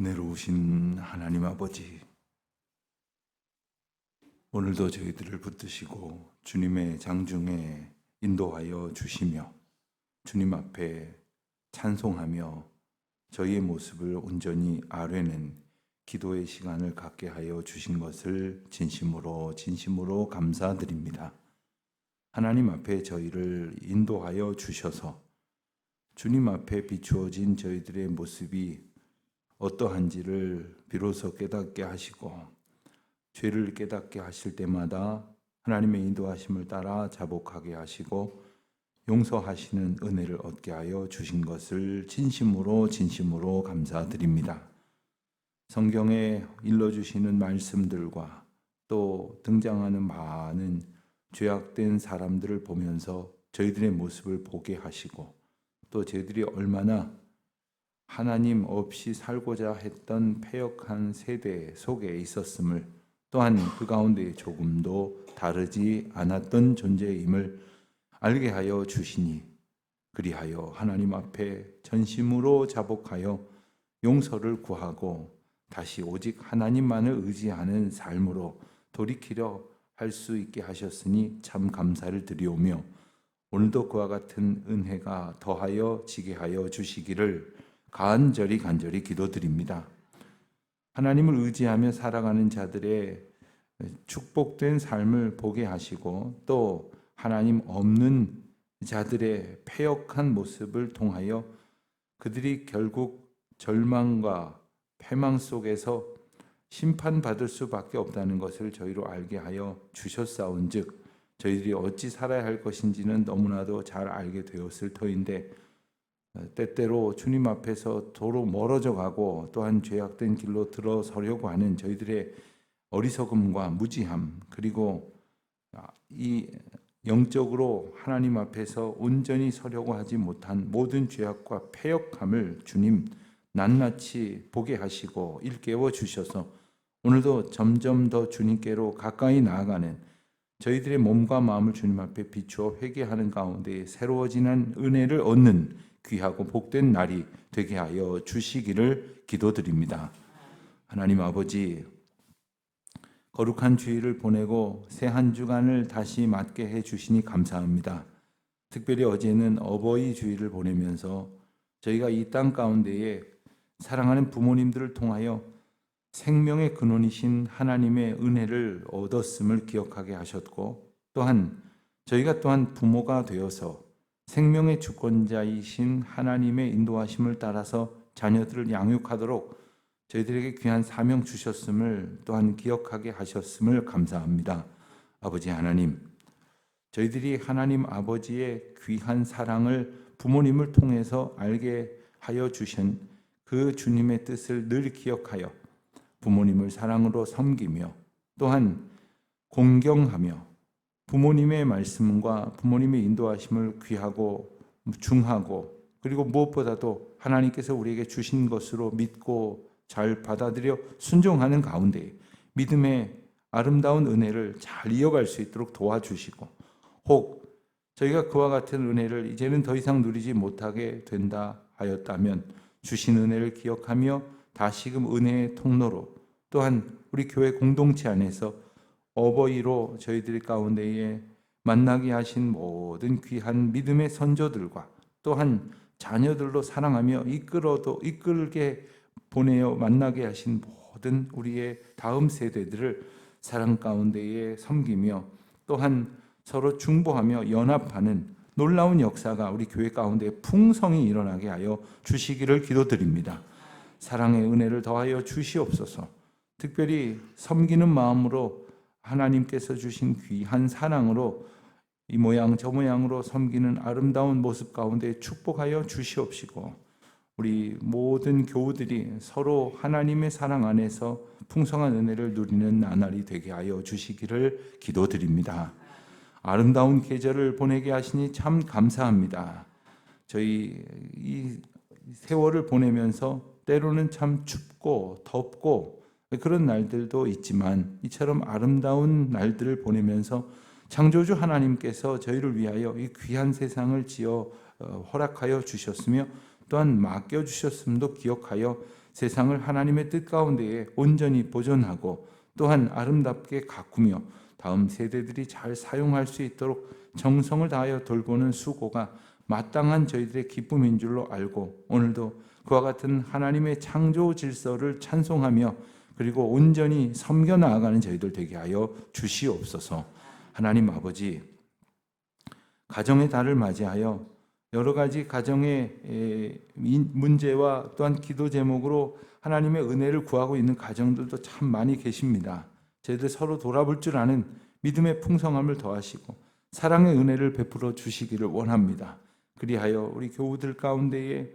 은혜로우신 하나님 아버지, 오늘도 저희들을 붙드시고 주님의 장중에 인도하여 주시며 주님 앞에 찬송하며 저희의 모습을 온전히 아뢰는 기도의 시간을 갖게 하여 주신 것을 진심으로 감사드립니다. 하나님 앞에 저희를 인도하여 주셔서 주님 앞에 비추어진 저희들의 모습이 어떠한지를 비로소 깨닫게 하시고 죄를 깨닫게 하실 때마다 하나님의 인도하심을 따라 자복하게 하시고 용서하시는 은혜를 얻게 하여 주신 것을 진심으로 감사드립니다. 성경에 일러주시는 말씀들과 또 등장하는 많은 죄악된 사람들을 보면서 저희들의 모습을 보게 하시고 또 저희들이 얼마나 하나님 없이 살고자 했던 패역한 세대 속에 있었음을, 또한 그 가운데 조금도 다르지 않았던 존재임을 알게 하여 주시니, 그리하여 하나님 앞에 전심으로 자복하여 용서를 구하고 다시 오직 하나님만을 의지하는 삶으로 돌이키려 할 수 있게 하셨으니 참 감사를 드리오며, 오늘도 그와 같은 은혜가 더하여 지게 하여 주시기를 간절히 기도드립니다. 하나님을 의지하며 살아가는 자들의 축복된 삶을 보게 하시고 또 하나님 없는 자들의 패역한 모습을 통하여 그들이 결국 절망과 패망 속에서 심판받을 수밖에 없다는 것을 저희로 알게 하여 주셨사온즉 저희들이 어찌 살아야 할 것인지는 너무나도 잘 알게 되었을 터인데, 때때로 주님 앞에서 도로 멀어져 가고 또한 죄악된 길로 들어서려고 하는 저희들의 어리석음과 무지함, 그리고 이 영적으로 하나님 앞에서 온전히 서려고 하지 못한 모든 죄악과 패역함을 주님 낱낱이 보게 하시고 일깨워 주셔서 오늘도 점점 더 주님께로 가까이 나아가는 저희들의 몸과 마음을 주님 앞에 비추어 회개하는 가운데 새로워지는 은혜를 얻는 귀하고 복된 날이 되게 하여 주시기를 기도드립니다. 하나님 아버지, 거룩한 주일을 보내고 새 한 주간을 다시 맞게 해 주시니 감사합니다. 특별히 어제는 어버이 주일을 보내면서 저희가 이 땅 가운데에 사랑하는 부모님들을 통하여 생명의 근원이신 하나님의 은혜를 얻었음을 기억하게 하셨고, 또한 저희가 또한 부모가 되어서 생명의 주권자이신 하나님의 인도하심을 따라서 자녀들을 양육하도록 저희들에게 귀한 사명 주셨음을 또한 기억하게 하셨음을 감사합니다. 아버지 하나님, 저희들이 하나님 아버지의 귀한 사랑을 부모님을 통해서 알게 하여 주신 그 주님의 뜻을 늘 기억하여 부모님을 사랑으로 섬기며 또한 공경하며 부모님의 말씀과 부모님의 인도하심을 귀하고 중하고, 그리고 무엇보다도 하나님께서 우리에게 주신 것으로 믿고 잘 받아들여 순종하는 가운데 믿음의 아름다운 은혜를 잘 이어갈 수 있도록 도와주시고, 혹 저희가 그와 같은 은혜를 이제는 더 이상 누리지 못하게 된다 하였다면 주신 은혜를 기억하며 다시금 은혜의 통로로, 또한 우리 교회 공동체 안에서 어버이로 저희들 가운데에 만나게 하신 모든 귀한 믿음의 선조들과 또한 자녀들로 사랑하며 이끌게 보내어 만나게 하신 모든 우리의 다음 세대들을 사랑 가운데에 섬기며 또한 서로 중보하며 연합하는 놀라운 역사가 우리 교회 가운데 풍성히 일어나게 하여 주시기를 기도드립니다. 사랑의 은혜를 더하여 주시옵소서. 특별히 섬기는 마음으로 하나님께서 주신 귀한 사랑으로 이 모양 저 모양으로 섬기는 아름다운 모습 가운데 축복하여 주시옵시고, 우리 모든 교우들이 서로 하나님의 사랑 안에서 풍성한 은혜를 누리는 나날이 되게 하여 주시기를 기도드립니다. 아름다운 계절을 보내게 하시니 참 감사합니다. 저희 이 세월을 보내면서 때로는 참 춥고 덥고 그런 날들도 있지만, 이처럼 아름다운 날들을 보내면서 창조주 하나님께서 저희를 위하여 이 귀한 세상을 지어 허락하여 주셨으며 또한 맡겨주셨음도 기억하여 세상을 하나님의 뜻 가운데에 온전히 보존하고 또한 아름답게 가꾸며 다음 세대들이 잘 사용할 수 있도록 정성을 다하여 돌보는 수고가 마땅한 저희들의 기쁨인 줄로 알고 오늘도 그와 같은 하나님의 창조 질서를 찬송하며 그리고 온전히 섬겨 나아가는 저희들 되게 하여 주시옵소서. 하나님 아버지, 가정의 달을 맞이하여 여러 가지 가정의 문제와 또한 기도 제목으로 하나님의 은혜를 구하고 있는 가정들도 참 많이 계십니다. 저희들 서로 돌아볼 줄 아는 믿음의 풍성함을 더하시고 사랑의 은혜를 베풀어 주시기를 원합니다. 그리하여 우리 교우들 가운데에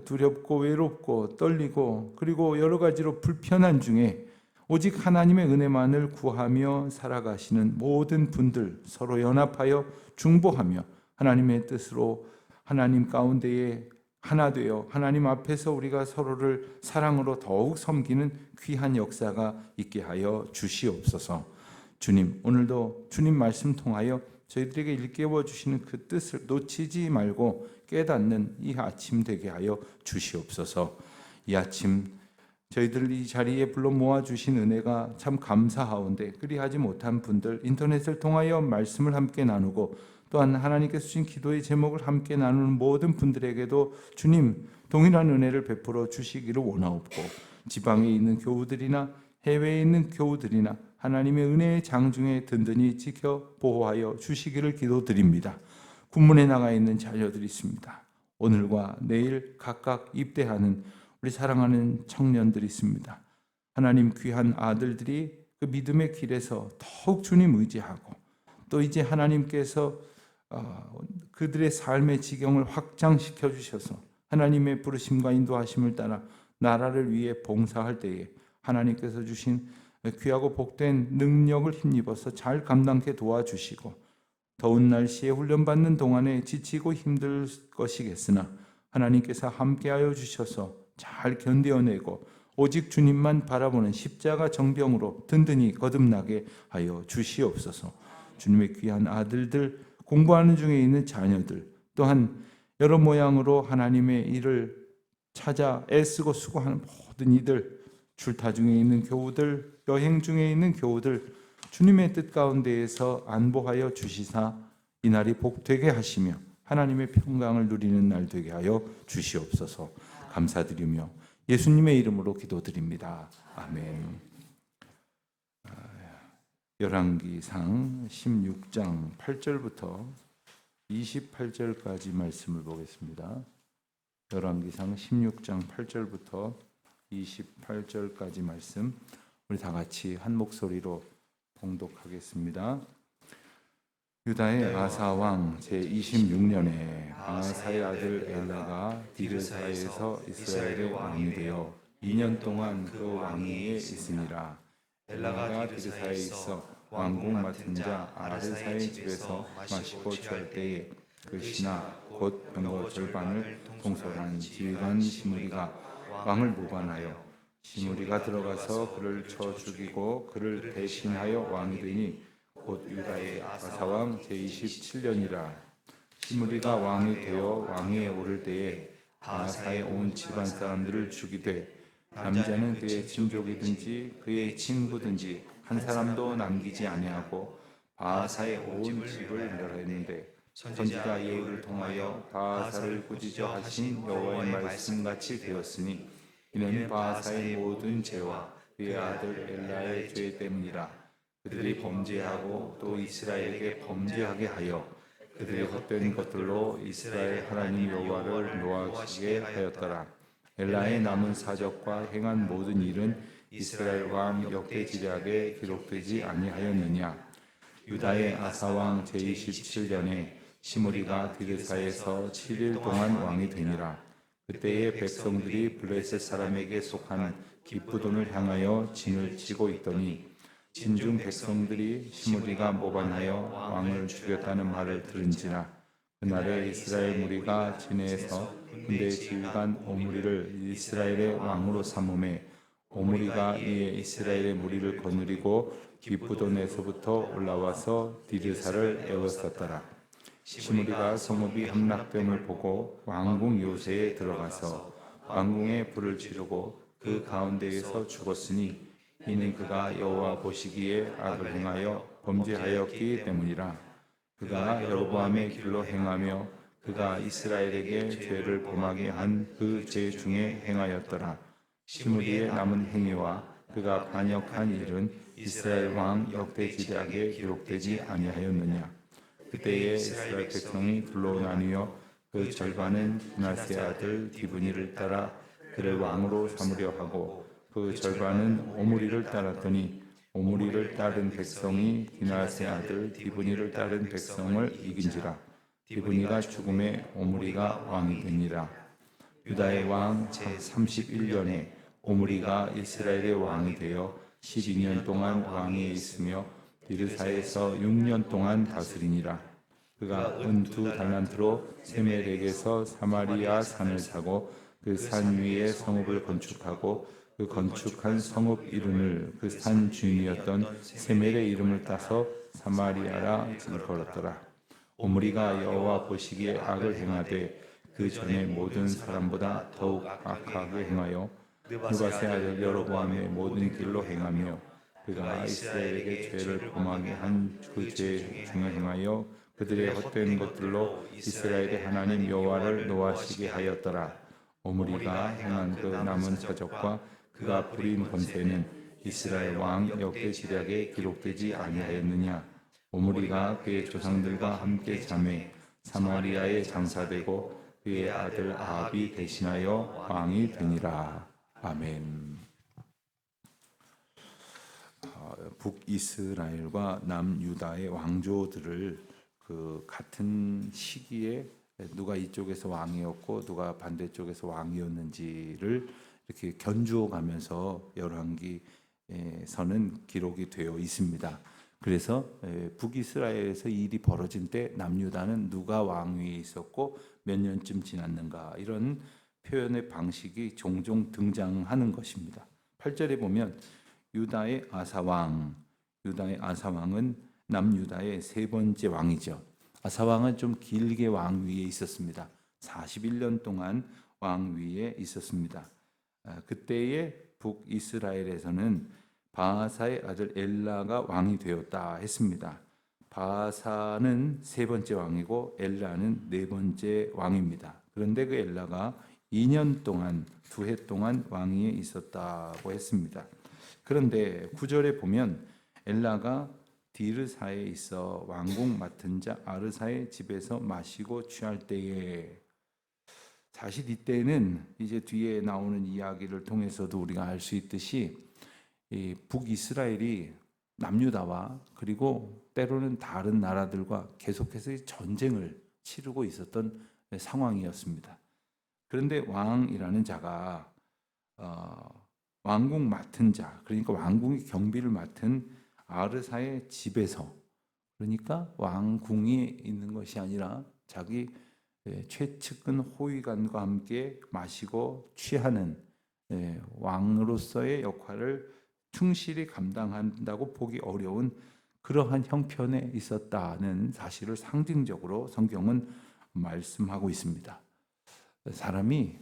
두렵고 외롭고 떨리고 그리고 여러 가지로 불편한 중에 오직 하나님의 은혜만을 구하며 살아가시는 모든 분들 서로 연합하여 중보하며 하나님의 뜻으로 하나님 가운데에 하나 되어 하나님 앞에서 우리가 서로를 사랑으로 더욱 섬기는 귀한 역사가 있게 하여 주시옵소서. 주님, 오늘도 주님 말씀 통하여 저희들에게 일깨워 주시는 그 뜻을 놓치지 말고 깨닫는 이 아침 되게 하여 주시옵소서. 이 아침 저희들 이 자리에 불러 모아 주신 은혜가 참 감사하온데 그리하지 못한 분들 인터넷을 통하여 말씀을 함께 나누고 또한 하나님께서 주신 기도의 제목을 함께 나누는 모든 분들에게도 주님 동일한 은혜를 베풀어 주시기를 원하옵고 지방에 있는 교우들이나 해외에 있는 교우들이나 하나님의 은혜의 장중에 든든히 지켜 보호하여 주시기를 기도드립니다. 군문에 나가 있는 자녀들이 있습니다. 오늘과 내일 각각 입대하는 우리 사랑하는 청년들이 있습니다. 하나님 귀한 아들들이 그 믿음의 길에서 더욱 주님 의지하고 또 이제 하나님께서 그들의 삶의 지경을 확장시켜 주셔서 하나님의 부르심과 인도하심을 따라 나라를 위해 봉사할 때에 하나님께서 주신 귀하고 복된 능력을 힘입어서 잘 감당케 도와주시고 더운 날씨에 훈련받는 동안에 지치고 힘들 것이겠으나 하나님께서 함께하여 주셔서 잘 견뎌내고 오직 주님만 바라보는 십자가 정병으로 든든히 거듭나게 하여 주시옵소서. 주님의 귀한 아들들, 공부하는 중에 있는 자녀들, 또한 여러 모양으로 하나님의 일을 찾아 애쓰고 수고하는 모든 이들, 출타 중에 있는 교우들, 여행 중에 있는 교우들, 주님의 뜻 가운데에서 안보하여 주시사 이날이 복되게 하시며 하나님의 평강을 누리는 날 되게 하여 주시옵소서. 감사드리며 예수님의 이름으로 기도드립니다. 아멘. 열왕기상 16장 8절부터 28절까지 말씀을 보겠습니다. 열왕기상 16장 8절부터 28절까지 말씀 우리 다 같이 한 목소리로 봉독하겠습니다. 유다의 아사 왕 제26년에 바하사의 아들 엘라가 디르사에서 이스라엘의 왕이 되어 2년 동안 그 왕위에 있으니라. 엘라가 디르사에 있어 왕궁 맡은 자 아르사의 집에서 마시고 취할 때에 그 신하 곧 병거 절반을 통솔한 지휘관 시므리가 왕을 모반하여 시므리가 들어가서 그를 쳐 죽이고 그를 대신하여 왕이 되니 곧 유다의 아사왕 제27년이라. 시므리가 왕이 되어 왕위에 오를 때에 바하사의 온 집안 사람들을 죽이되 남자는 그의 친족이든지 그의 친구든지 한 사람도 남기지 아니하고 바하사의 온 집을 멸했는데 선지자 예후를 통하여 바하사를 꾸짖어 하신 여호와의 말씀같이 되었으니 이는 바하사의 모든 죄와 그의 아들 엘라의 죄 때문이라. 그들이 범죄하고 또 이스라엘에게 범죄하게 하여 그들의 헛된 것들로 이스라엘 하나님 여호와를 노하시게 하였더라. 엘라의 남은 사적과 행한 모든 일은 이스라엘 왕 역대지략에 기록되지 아니하였느냐. 유다의 아사왕 제27년에 시므리가 디르사에서 7일 동안 왕이 되니라. 그때의 백성들이 블레셋 사람에게 속한 기브돈을 향하여 진을 치고 있더니 진중 백성들이 시므리가 모반하여 왕을 죽였다는 말을 들은지라. 그날에 이스라엘 무리가 진에서 군대 지휘관 오므리를 이스라엘의 왕으로 삼음에 오므리가 이에 이스라엘의 무리를 거느리고 기브돈에서부터 올라와서 디르사를 에워쌌더라. 시므리가 성읍이 함락됨을 보고 왕궁 요새에 들어가서 왕궁에 불을 지르고 그 가운데에서 죽었으니 이는 그가 여호와 보시기에 악을 행하여 범죄하였기 때문이라. 그가 여로보암의 길로 행하며 그가 이스라엘에게 죄를 범하게 한 그 죄 중에 행하였더라. 시므리의 남은 행위와 그가 반역한 일은 이스라엘 왕 역대지략에 기록되지 아니하였느냐. 그때에 이스라엘 백성이 둘로 나뉘어 그 절반은 므낫세 아들 디브니를 따라 그를 왕으로 삼으려 하고 그 절반은 오므리를 따랐더니 오므리를 따른 백성이 므낫세 아들 디브니를 따른 백성을 이긴지라. 디브니가 죽음에 오므리가 왕이 되니라. 유다의 왕 제31년에 오므리가 이스라엘의 왕이 되어 12년 동안 왕위에 있으며 디르사에서 6년 동안 다스리니라. 그가 은2 달란트로 세멜에게서 사마리아 산을 사고 그 산 위에 성읍을 건축하고 그 건축한 성읍 이름을 그 산 주인이었던 세멜의 이름을 따서 사마리아라 일컬었더라. 오므리가 여호와 보시기에 악을 행하되 그 전에 모든 사람보다 더욱 악하게 행하여 느바세 아들 여로보암의 모든 길로 행하며 그가 이스라엘에게 죄를 범하게 한 그 죄 중에 행하여 그들의 헛된 것들로 이스라엘의 하나님 여호와를 노하시게 하였더라. 오므리가 행한 그 남은 사적과 그가 부린 권세는 이스라엘 왕 역대지략에 기록되지 아니하였느냐. 오므리가 그의 조상들과 함께 잠에 사마리아에 장사되고 그의 아들 아합이 대신하여 왕이 되니라. 아멘. 북이스라엘과 남유다의 왕조들을 그 같은 시기에 누가 이쪽에서 왕이었고 누가 반대쪽에서 왕이었는지를 이렇게 견주어 가면서 열왕기서는 기록이 되어 있습니다. 그래서 북이스라엘에서 일이 벌어진 때 남유다는 누가 왕위에 있었고 몇 년쯤 지났는가 이런 표현의 방식이 종종 등장하는 것입니다. 8절에 보면 유다의 아사왕은 남유다의 세 번째 왕이죠. 아사왕은 좀 길게 왕위에 있었습니다. 41년 동안 왕위에 있었습니다. 그때의 북이스라엘에서는 바하사의 아들 엘라가 왕이 되었다 했습니다. 바하사는 세 번째 왕이고 엘라는 네 번째 왕입니다. 그런데 그 엘라가 2년 동안, 2해 동안 왕위에 있었다고 했습니다. 그런데 9절에 보면 엘라가 디르사에 있어 왕궁 맡은 자 아르사의 집에서 마시고 취할 때에, 사실 이때는 이제 뒤에 나오는 이야기를 통해서도 우리가 알 수 있듯이 이 북이스라엘이 남유다와 그리고 때로는 다른 나라들과 계속해서 전쟁을 치르고 있었던 상황이었습니다. 그런데 왕이라는 자가 왕궁 맡은 자, 그러니까 왕궁의 경비를 맡은 아르사의 집에서, 그러니까 왕궁이 있는 것이 아니라 자기 최측근 호위관과 함께 마시고 취하는 왕으로서의 역할을 충실히 감당한다고 보기 어려운 그러한 형편에 있었다는 사실을 상징적으로 성경은 말씀하고 있습니다. 사람이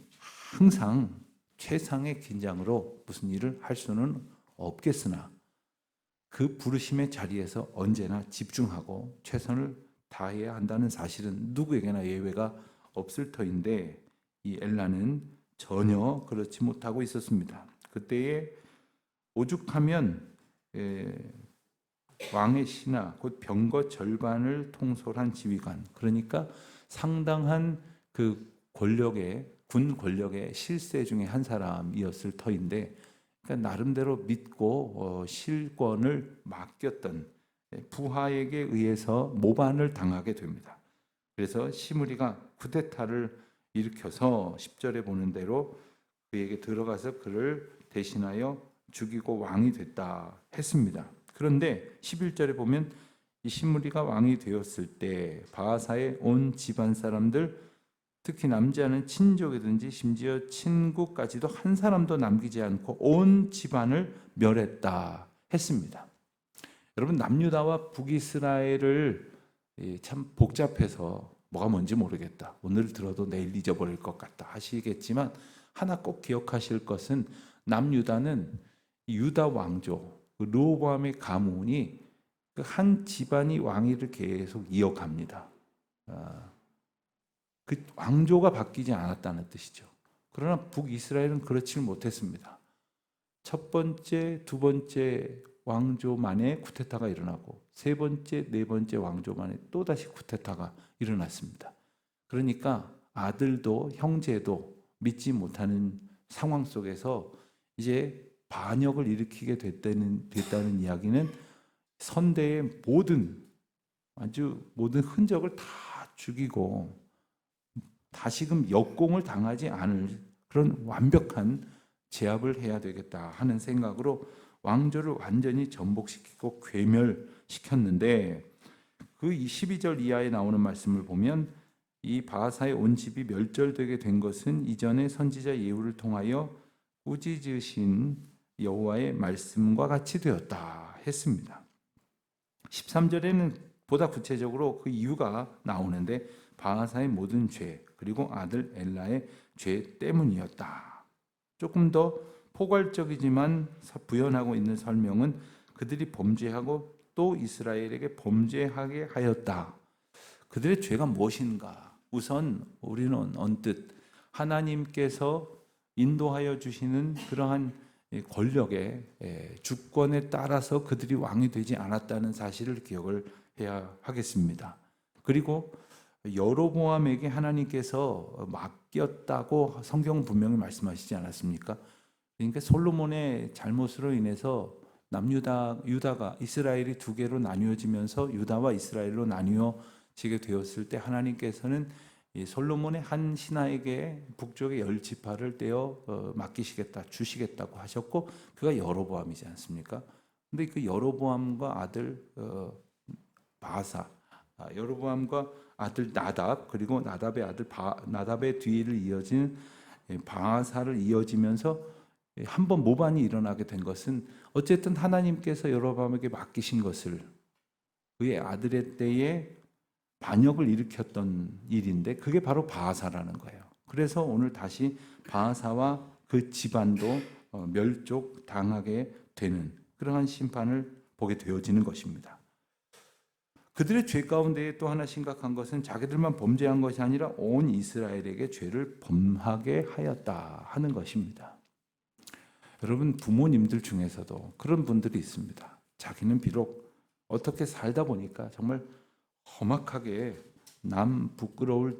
항상 최상의 긴장으로 무슨 일을 할 수는 없겠으나 그 부르심의 자리에서 언제나 집중하고 최선을 다해야 한다는 사실은 누구에게나 예외가 없을 터인데 이 엘라는 전혀 그렇지 못하고 있었습니다. 그때에 오죽하면 왕의 신하 곧 병거 절반을 통솔한 지휘관, 그러니까 상당한 그 군 권력의 실세 중에 한 사람이었을 터인데, 그러니까 나름대로 믿고 실권을 맡겼던 부하에게 의해서 모반을 당하게 됩니다. 그래서 시므리가 쿠데타를 일으켜서 10절에 보는 대로 그에게 들어가서 그를 대신하여 죽이고 왕이 됐다 했습니다. 그런데 11절에 보면 이 시므리가 왕이 되었을 때 바하사의 온 집안 사람들, 특히 남지 않은 친족이든지 심지어 친구까지도 한 사람도 남기지 않고 온 집안을 멸했다 했습니다. 여러분, 남유다와 북이스라엘을 참 복잡해서 뭐가 뭔지 모르겠다. 오늘 들어도 내일 잊어버릴 것 같다 하시겠지만 하나 꼭 기억하실 것은 남유다는 유다 왕조 르호보암의 가문이 그 한 집안이 왕위를 계속 이어갑니다. 그 왕조가 바뀌지 않았다는 뜻이죠. 그러나 북이스라엘은 그렇지 못했습니다. 첫 번째, 두 번째 왕조 만에 쿠데타가 일어나고 세 번째, 네 번째 왕조 만에 또다시 쿠데타가 일어났습니다. 그러니까 아들도 형제도 믿지 못하는 상황 속에서 이제 반역을 일으키게 됐다는 이야기는 선대의 아주 모든 흔적을 다 죽이고 다시금 역공을 당하지 않을 그런 완벽한 제압을 해야 되겠다 하는 생각으로 왕조를 완전히 전복시키고 괴멸시켰는데 그 12절 이하에 나오는 말씀을 보면 이 바하사의 온 집이 멸절되게 된 것은 이전에 선지자 예후를 통하여 꾸짖으신 여호와의 말씀과 같이 되었다 했습니다. 13절에는 보다 구체적으로 그 이유가 나오는데 바하사의 모든 죄 그리고 아들 엘라의 죄 때문이었다. 조금 더 포괄적이지만 부연하고 있는 설명은 그들이 범죄하고 또 이스라엘에게 범죄하게 하였다. 그들의 죄가 무엇인가? 우선 우리는 언뜻 하나님께서 인도하여 주시는 그러한 권력의 주권에 따라서 그들이 왕이 되지 않았다는 사실을 기억을 해야 하겠습니다. 그리고 여로보암에게 하나님께서 맡겼다고 성경은 분명히 말씀하시지 않았습니까? 그러니까 솔로몬의 잘못으로 인해서 유다가 이스라엘이 두 개로 나뉘어지면서 유다와 이스라엘로 나뉘어지게 되었을 때 하나님께서는 이 솔로몬의 한 신하에게 북쪽의 10지파를 떼어 맡기시겠다, 주시겠다고 하셨고 그가 여로보암이지 않습니까? 근데 그 여로보암과 아들 바하사, 여로보암과 아들 나답 그리고 나답의 아들 나답의 뒤를 이어진 바하사를 이어지면서 한번 모반이 일어나게 된 것은 어쨌든 하나님께서 여로보암에게 맡기신 것을 그의 아들의 때에 반역을 일으켰던 일인데 그게 바로 바하사라는 거예요. 그래서 오늘 다시 바하사와 그 집안도 멸족당하게 되는 그러한 심판을 보게 되어지는 것입니다. 그들의 죄 가운데 또 하나 심각한 것은 자기들만 범죄한 것이 아니라 온 이스라엘에게 죄를 범하게 하였다 하는 것입니다. 여러분 부모님들 중에서도 그런 분들이 있습니다. 자기는 비록 어떻게 살다 보니까 정말 험악하게 남 부끄러울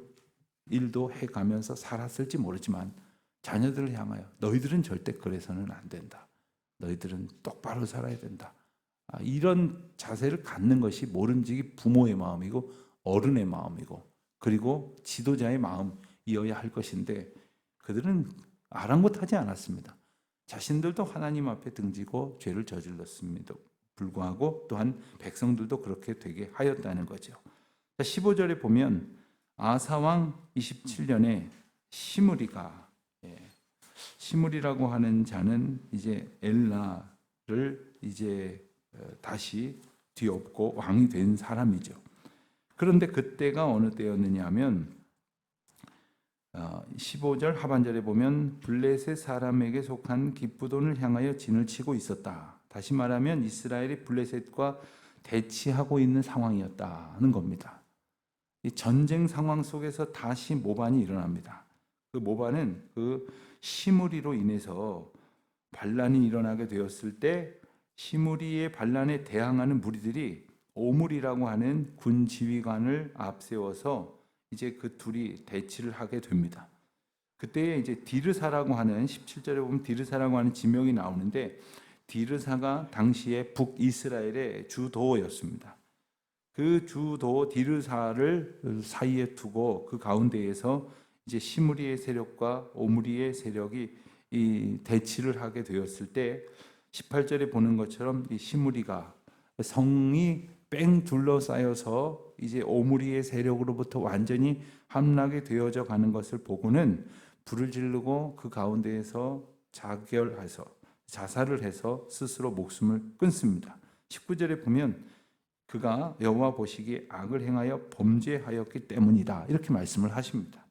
일도 해가면서 살았을지 모르지만 자녀들을 향하여 너희들은 절대 그래서는 안 된다. 너희들은 똑바로 살아야 된다. 이런 자세를 갖는 것이 모름지기 부모의 마음이고 어른의 마음이고 그리고 지도자의 마음이어야 할 것인데 그들은 아랑곳하지 않았습니다. 자신들도 하나님 앞에 등지고 죄를 저질렀습니다. 불구하고 또한 백성들도 그렇게 되게 하였다는 거죠. 15절에 보면 아사왕 27년에 시므리라고 하는 자는 이제 엘라를 이제 다시 뒤엎고 왕이 된 사람이죠. 그런데 그때가 어느 때였느냐 하면 15절 하반절에 보면 블레셋 사람에게 속한 기브돈을 향하여 진을 치고 있었다. 다시 말하면 이스라엘이 블레셋과 대치하고 있는 상황이었다는 겁니다. 이 전쟁 상황 속에서 다시 모반이 일어납니다. 그 모반은 그 시므리로 인해서 반란이 일어나게 되었을 때 시므리의 반란에 대항하는 무리들이 오므리라고 하는 군 지휘관을 앞세워서 이제 그 둘이 대치를 하게 됩니다. 그때 이제 디르사라고 하는 17절에 보면 디르사라고 하는 지명이 나오는데 디르사가 당시에 북이스라엘의 주도였습니다. 그 주도 디르사를 사이에 두고 그 가운데에서 이제 시므리의 세력과 오므리의 세력이 이 대치를 하게 되었을 때 18절에 보는 것처럼 이 시므리가 성이 뺑 둘러싸여서 이제 오므리의 세력으로부터 완전히 함락이 되어져 가는 것을 보고는 불을 지르고 그 가운데에서 자살을 해서 스스로 목숨을 끊습니다. 19절에 보면 그가 여호와 보시기에 악을 행하여 범죄하였기 때문이다. 이렇게 말씀을 하십니다.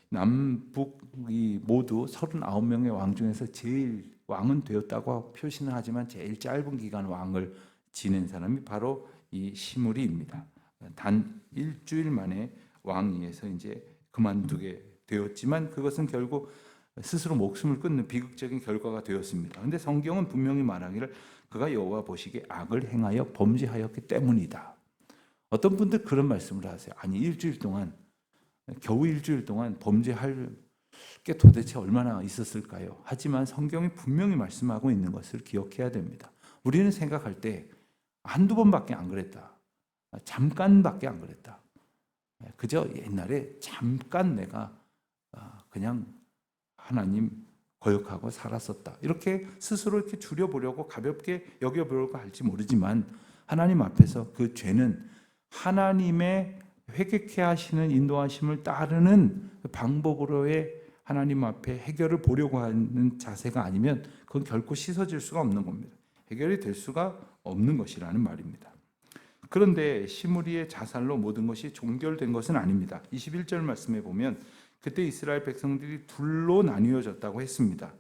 남북이 모두 39명의 왕 중에서 제일 왕은 되었다고 표시는 하지만 제일 짧은 기간 왕을 지낸 사람이 바로 이 시므리입니다. 단 일주일 만에 왕위에서 이제 그만두게 되었지만 그것은 결국 스스로 목숨을 끊는 비극적인 결과가 되었습니다. 그런데 성경은 분명히 말하기를 그가 여호와 보시기에 악을 행하여 범죄하였기 때문이다. 어떤 분들 그런 말씀을 하세요. 아니 일주일 동안 겨우 일주일 동안 범죄할 게 도대체 얼마나 있었을까요? 하지만 성경이 분명히 말씀하고 있는 것을 기억해야 됩니다. 우리는 생각할 때 한두 번밖에 안 그랬다. 잠깐밖에 안 그랬다. 그저 옛날에 잠깐 내가 그냥 하나님 거역하고 살았었다. 이렇게 스스로 이렇게 줄여보려고 가볍게 여겨보려고 할지 모르지만 하나님 앞에서 그 죄는 하나님의 회개케 하시는 인도하심을 따르는 방법으로의 하나님 앞에 해결을 보려고 하는 자세가 아니면 그건 결코 씻어질 수가 없는 겁니다. 해결이 될 수가 없는 것이라는 말입니다. 그런데 시므리의 자살로 모든 것이 종결된 것은 아닙니다. 21절 말씀에 보면 그때 이스라엘 백성들이 둘로 나뉘어졌다고 했습니다.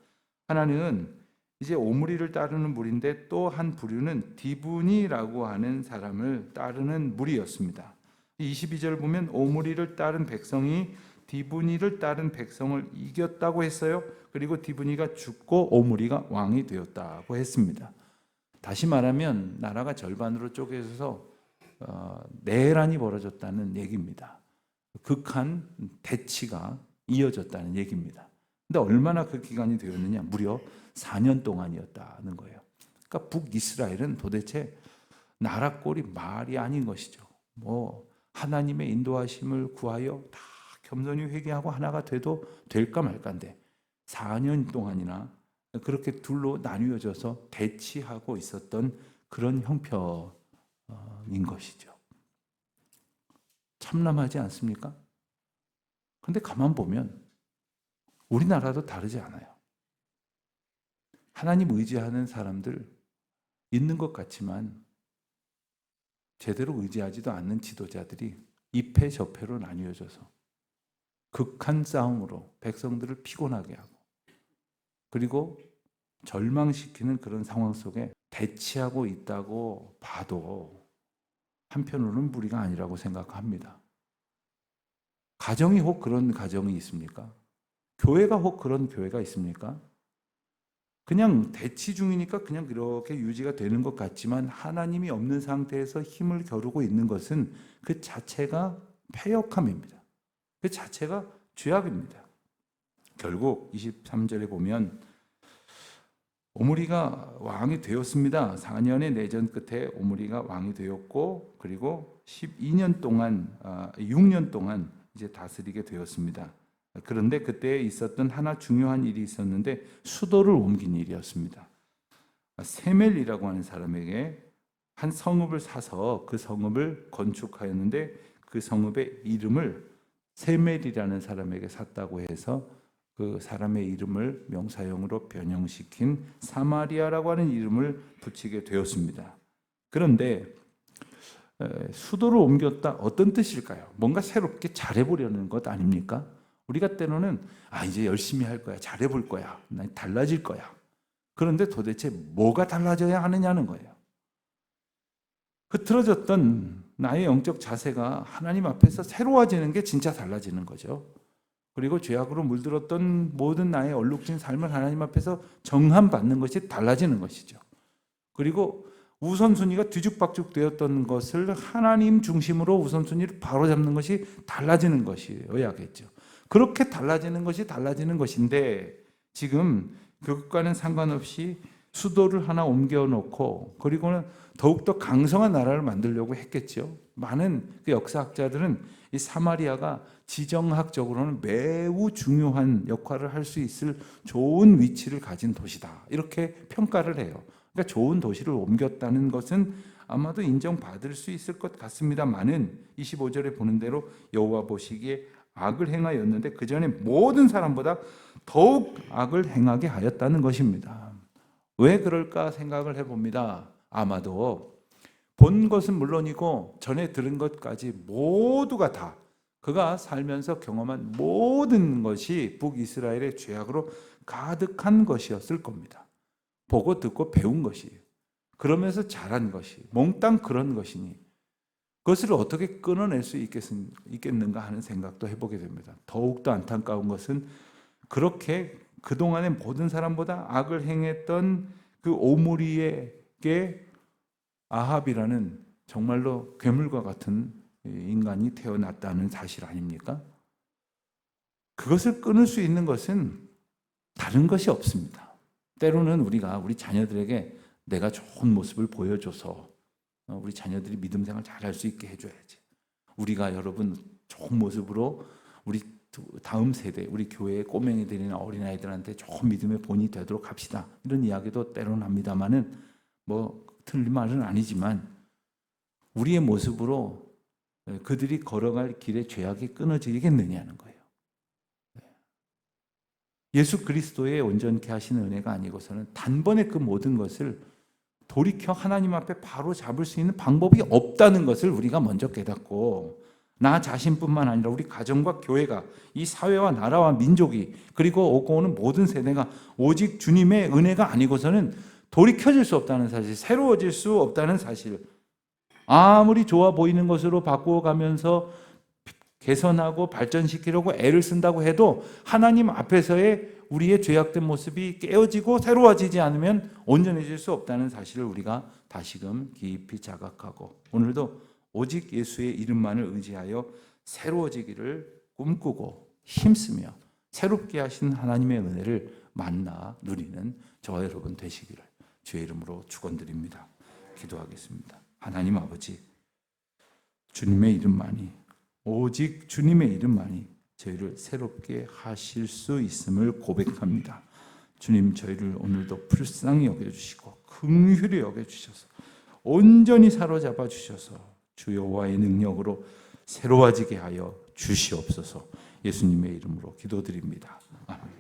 하나는 이제 오므리를 따르는 무리인데 또 한 부류는 디브니라고 하는 사람을 따르는 무리였습니다. 22절 보면 오므리를 따른 백성이 디브니를 따른 백성을 이겼다고 했어요. 그리고 디브니가 죽고 오므리가 왕이 되었다고 했습니다. 다시 말하면 나라가 절반으로 쪼개져서 내란이 벌어졌다는 얘기입니다. 극한 대치가 이어졌다는 얘기입니다. 근데 얼마나 그 기간이 되었느냐? 무려 4년 동안이었다는 거예요. 그러니까 북이스라엘은 도대체 나라 꼴이 말이 아닌 것이죠. 하나님의 인도하심을 구하여 다 겸손히 회개하고 하나가 돼도 될까 말까인데 4년 동안이나 그렇게 둘로 나뉘어져서 대치하고 있었던 그런 형편인 것이죠. 참담하지 않습니까? 그런데 가만 보면 우리나라도 다르지 않아요. 하나님 의지하는 사람들 있는 것 같지만 제대로 의지하지도 않는 지도자들이 이패 저패로 나뉘어져서 극한 싸움으로 백성들을 피곤하게 하고 그리고 절망시키는 그런 상황 속에 대치하고 있다고 봐도 한편으로는 무리가 아니라고 생각합니다. 가정이 혹 그런 가정이 있습니까? 교회가 혹 그런 교회가 있습니까? 그냥 대치 중이니까 그냥 그렇게 유지가 되는 것 같지만 하나님이 없는 상태에서 힘을 겨루고 있는 것은 그 자체가 패역함입니다. 그 자체가 죄악입니다. 결국 23절에 보면 오므리가 왕이 되었습니다. 4년의 내전 끝에 오므리가 왕이 되었고 그리고 6년 동안 이제 다스리게 되었습니다. 그런데 그때 있었던 하나 중요한 일이 있었는데 수도를 옮긴 일이었습니다. 세멜이라고 하는 사람에게 한 성읍을 사서 그 성읍을 건축하였는데 그 성읍의 이름을 세멜이라는 사람에게 샀다고 해서 그 사람의 이름을 명사형으로 변형시킨 사마리아라고 하는 이름을 붙이게 되었습니다. 그런데 수도를 옮겼다 어떤 뜻일까요? 뭔가 새롭게 잘해보려는 것 아닙니까? 우리가 때로는 이제 열심히 할 거야, 잘해볼 거야, 달라질 거야. 그런데 도대체 뭐가 달라져야 하느냐는 거예요. 흐트러졌던 나의 영적 자세가 하나님 앞에서 새로워지는 게 진짜 달라지는 거죠. 그리고 죄악으로 물들었던 모든 나의 얼룩진 삶을 하나님 앞에서 정함받는 것이 달라지는 것이죠. 그리고 우선순위가 뒤죽박죽 되었던 것을 하나님 중심으로 우선순위를 바로잡는 것이 달라지는 것이어야겠죠. 그렇게 달라지는 것이 달라지는 것인데 지금 그것과는 상관없이 수도를 하나 옮겨놓고 그리고는 더욱더 강성한 나라를 만들려고 했겠죠. 많은 그 역사학자들은 이 사마리아가 지정학적으로는 매우 중요한 역할을 할 수 있을 좋은 위치를 가진 도시다 이렇게 평가를 해요. 그러니까 좋은 도시를 옮겼다는 것은 아마도 인정받을 수 있을 것 같습니다만은 25절에 보는 대로 여호와 보시기에 악을 행하였는데 그 전에 모든 사람보다 더욱 악을 행하게 하였다는 것입니다. 왜 그럴까 생각을 해봅니다. 아마도 본 것은 물론이고 전에 들은 것까지 모두가 다 그가 살면서 경험한 모든 것이 북이스라엘의 죄악으로 가득한 것이었을 겁니다. 보고 듣고 배운 것이에요. 그러면서 자란 것이 몽땅 그런 것이니 그것을 어떻게 끊어낼 수 있겠는가 하는 생각도 해보게 됩니다. 더욱더 안타까운 것은 그렇게 그동안의 모든 사람보다 악을 행했던 그 오므리에게 아합이라는 정말로 괴물과 같은 인간이 태어났다는 사실 아닙니까? 그것을 끊을 수 있는 것은 다른 것이 없습니다. 때로는 우리가 우리 자녀들에게 내가 좋은 모습을 보여줘서 우리 자녀들이 믿음 생활 잘할 수 있게 해줘야지. 우리가 여러분 좋은 모습으로 우리 다음 세대, 우리 교회의 꼬맹이들이나 어린아이들한테 좋은 믿음의 본이 되도록 합시다. 이런 이야기도 때로는 합니다만은 뭐 틀린 말은 아니지만 우리의 모습으로 그들이 걸어갈 길의 죄악이 끊어지겠느냐는 거예요. 예수 그리스도의 온전케 하시는 은혜가 아니고서는 단번에 그 모든 것을 돌이켜 하나님 앞에 바로 잡을 수 있는 방법이 없다는 것을 우리가 먼저 깨닫고 나 자신뿐만 아니라 우리 가정과 교회가 이 사회와 나라와 민족이 그리고 오고 오는 모든 세대가 오직 주님의 은혜가 아니고서는 돌이켜질 수 없다는 사실, 새로워질 수 없다는 사실, 아무리 좋아 보이는 것으로 바꾸어가면서 개선하고 발전시키려고 애를 쓴다고 해도 하나님 앞에서의 우리의 죄악된 모습이 깨어지고 새로워지지 않으면 온전해질 수 없다는 사실을 우리가 다시금 깊이 자각하고 오늘도 오직 예수의 이름만을 의지하여 새로워지기를 꿈꾸고 힘쓰며 새롭게 하신 하나님의 은혜를 만나 누리는 저와 여러분 되시기를 주의 이름으로 축원드립니다. 기도하겠습니다. 하나님 아버지, 주님의 이름만이 오직 주님의 이름만이 저희를 새롭게 하실 수 있음을 고백합니다. 주님, 저희를 오늘도 불쌍히 여겨주시고 긍휼히 여겨주셔서 온전히 사로잡아 주셔서 주 여호와의 능력으로 새로워지게 하여 주시옵소서. 예수님의 이름으로 기도드립니다. 아멘.